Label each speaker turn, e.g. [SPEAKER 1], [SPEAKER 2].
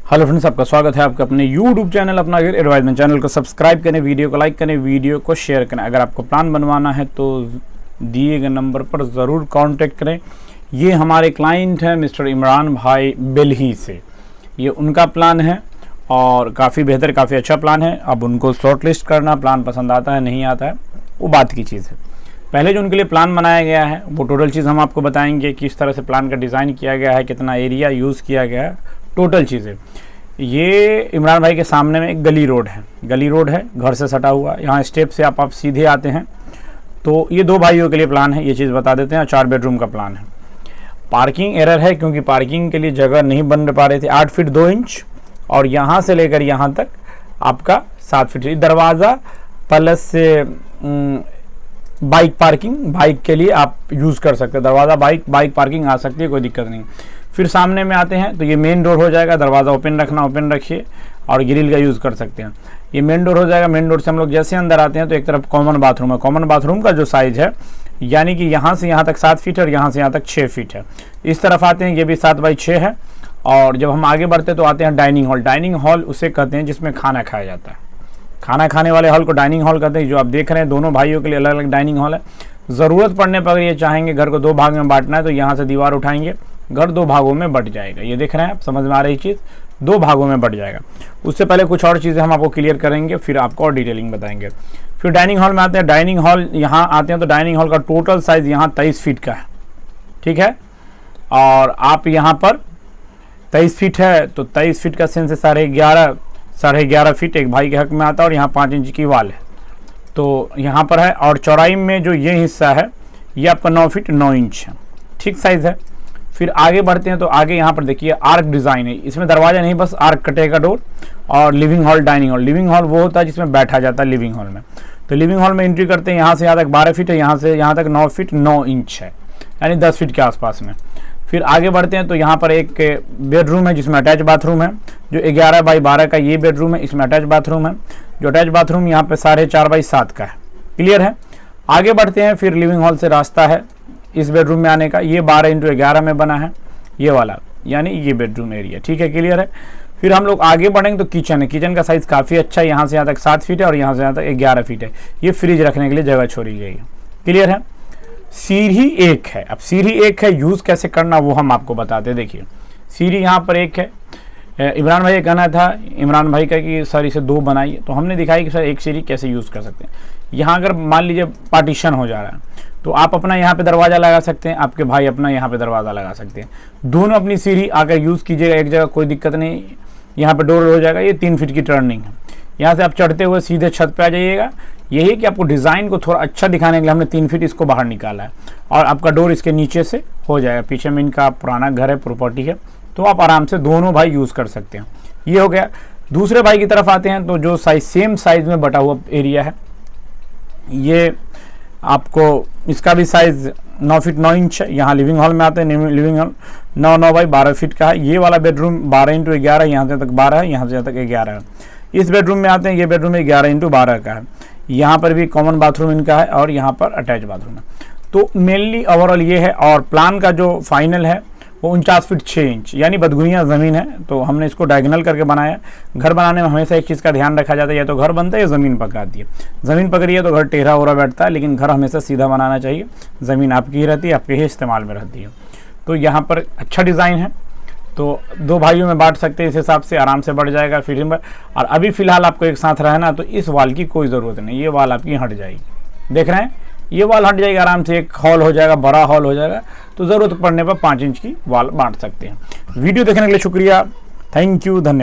[SPEAKER 1] Hello friends, आपका स्वागत है आपके अपने यूट्यूब चैनल अपना एडवाइजमेंट चैनल को सब्सक्राइब करें, वीडियो को लाइक करें, वीडियो को शेयर करें। अगर आपको प्लान बनवाना है तो दिए गए नंबर पर ज़रूर कांटेक्ट करें। ये हमारे क्लाइंट हैं मिस्टर इमरान भाई बेल्ही से। ये उनका प्लान है और काफ़ी बेहतर, काफ़ी अच्छा प्लान है। अब उनको शॉर्ट लिस्ट करना, प्लान पसंद आता है नहीं आता है वो बात की चीज़ है। पहले जो उनके लिए प्लान बनाया गया है वो टोटल चीज़ हम आपको बताएंगे, किस तरह से प्लान का डिज़ाइन किया गया है, कितना एरिया यूज़ किया गया है, टोटल चीज़ें। ये इमरान भाई के सामने में एक गली रोड है, घर से सटा हुआ। यहाँ स्टेप से आप सीधे आते हैं तो ये दो भाइयों के लिए प्लान है, ये चीज़ बता देते हैं। 4 बेडरूम का प्लान है। पार्किंग एरर है क्योंकि पार्किंग के लिए जगह नहीं बन पा रहे थे। 8 फीट 2 इंच और यहाँ से लेकर यहाँ तक आपका 7 फीट दरवाज़ा प्लस से बाइक पार्किंग, बाइक के लिए आप यूज़ कर सकते हैं। दरवाज़ा बाइक पार्किंग आ सकती है, कोई दिक्कत नहीं। फिर सामने में आते हैं तो ये मेन डोर हो जाएगा। दरवाज़ा ओपन रखिए और ग्रिल का यूज़ कर सकते हैं। ये मेन डोर हो जाएगा। मेन डोर से हम लोग जैसे अंदर आते हैं तो एक तरफ कॉमन बाथरूम है। कॉमन बाथरूम का जो साइज़ है यानी कि यहाँ से यहाँ तक 7 फीट है और यहाँ से यहाँ तक 6 फीट है। इस तरफ आते हैं, ये भी 7 बाई 6 है। और जब हम आगे बढ़ते हैं तो आते हैं डाइनिंग हॉल। डाइनिंग हॉल उसे कहते हैं जिसमें खाना खाया जाता है। खाना खाने वाले हॉल को डाइनिंग हॉल कहते हैं। जो आप देख रहे हैं दोनों भाइयों के लिए अलग अलग डाइनिंग हॉल है। ज़रूरत पड़ने पर ये चाहेंगे घर को 2 भाग में बांटना है तो यहाँ से दीवार उठाएंगे, घर 2 भागों में बट जाएगा। ये देख रहे हैं आप, समझ में आ रही चीज़, 2 भागों में बट जाएगा। उससे पहले कुछ और चीज़ें हम आपको क्लियर करेंगे, फिर आपको और डिटेलिंग बताएंगे। फिर डाइनिंग हॉल में आते हैं। डाइनिंग हॉल यहाँ आते हैं तो डाइनिंग हॉल का टोटल साइज़ यहाँ 23 फीट का है, ठीक है। और आप यहाँ पर 23 फीट है तो 23 फीट का सेंस है 11.5 फीट एक भाई के हक में आता है। और यहाँ 5 इंच की वाल है तो यहाँ पर है। और चौड़ाई में जो ये हिस्सा है ये आपका 9 फीट 9 इंच है, ठीक साइज़ है। फिर आगे बढ़ते हैं तो आगे यहाँ पर देखिए आर्क डिज़ाइन है। इसमें दरवाज़ा नहीं, बस आर्क कटेगा डोर। और living hall, dining hall. Living hall वो होता है जिसमें बैठा जाता है लिविंग हॉल में। तो लिविंग हॉल में एंट्री करते हैं, यहाँ से यहाँ तक 12 फीट है, यहाँ से यहाँ तक 9 फीट 9 इंच है, यानी 10 फीट के आसपास में। फिर आगे बढ़ते हैं तो यहाँ पर एक बेडरूम है जिसमें अटैच बाथरूम है। जो 11 बाई 12 का ये बेडरूम है, इसमें अटैच बाथरूम है। जो अटैच बाथरूम यहाँ पे 4.5 बाई 7 का है, क्लियर है। आगे बढ़ते हैं, फिर लिविंग हॉल से रास्ता है इस बेडरूम में आने का। ये 12x11 में बना है ये वाला, यानी ये बेडरूम एरिया, ठीक है, क्लियर है। फिर हम लोग आगे बढ़ेंगे तो किचन है। किचन का साइज़ काफ़ी अच्छा है। यहाँ से यहाँ तक 7 फीट है और यहाँ से यहाँ तक 11 फीट है। ये फ्रिज रखने के लिए जगह छोड़ी गई है, क्लियर है। सीढ़ी 1 है। अब सीढ़ी 1 है, यूज़ कैसे करना वो हम आपको बताते हैं। देखिए सीढ़ी यहाँ पर 1 है। इमरान भाई का कहना था इमरान भाई का कि सर इसे 2 बनाइए, तो हमने दिखाई कि सर एक सीढ़ी कैसे यूज़ कर सकते हैं। यहाँ अगर मान लीजिए पार्टीशन हो जा रहा है तो आप अपना यहाँ पे दरवाज़ा लगा सकते हैं, आपके भाई अपना यहाँ पे दरवाज़ा लगा सकते हैं। दोनों अपनी सीढ़ी आकर यूज़ कीजिएगा एक जगह, कोई दिक्कत नहीं। यहाँ पे डोर हो जाएगा। ये 3 फीट की टर्निंग है। यहाँ से आप चढ़ते हुए सीधे छत पे आ जाइएगा। यही कि आपको डिज़ाइन को थोड़ा अच्छा दिखाने के लिए हमने 3 फीट इसको बाहर निकाला है। और आपका डोर इसके नीचे से हो जाएगा। पीछे में इनका पुराना घर है, प्रॉपर्टी है, तो आप आराम से दोनों भाई यूज़ कर सकते हैं। ये हो गया। दूसरे भाई की तरफ आते हैं तो जो साइज सेम साइज़ में बटा हुआ एरिया है, ये आपको इसका भी साइज़ 9 फीट 9 इंच है। यहाँ लिविंग हॉल में आते हैं। लिविंग हॉल 9 बाई 12 फीट का है। ये वाला बेडरूम 12x11, यहाँ से तक 12 है, यहाँ से यहाँ तक 11 है। इस बेडरूम में आते हैं, ये बेडरूम 11x12 का है। यहाँ पर भी कॉमन बाथरूम इनका है और यहाँ पर अटैच बाथरूम है। तो मेनली ओवरऑल ये है। और प्लान का जो फाइनल है वो 49 फीट 6 इंच, यानी बदगुइयाँ ज़मीन है तो हमने इसको डायगोनल करके बनाया। घर बनाने में हमेशा एक चीज़ का ध्यान रखा जाता है, या तो घर बनता है या ज़मीन पकड़ती है। ज़मीन पकड़ी है तो घर टेढ़ा हो रहा बैठता है, लेकिन घर हमेशा सीधा बनाना चाहिए। ज़मीन आपकी ही रहती है, आपके ही इस्तेमाल में रहती है। तो यहाँ पर अच्छा डिज़ाइन है तो 2 भाइयों में बांट सकते हैं। इस हिसाब से आराम से बढ़ जाएगा फिटिंग पर। और अभी फ़िलहाल आपको एक साथ रहना तो इस वाल की कोई ज़रूरत नहीं, ये वाल आपकी हट जाएगी। देख रहे हैं, ये वाल हट जाएगी आराम से। एक हॉल हो जाएगा, बड़ा हॉल हो जाएगा। तो ज़रूरत पड़ने पर 5 इंच की वाल बांट सकते हैं। वीडियो देखने के लिए शुक्रिया, थैंक यू, धन्यवाद।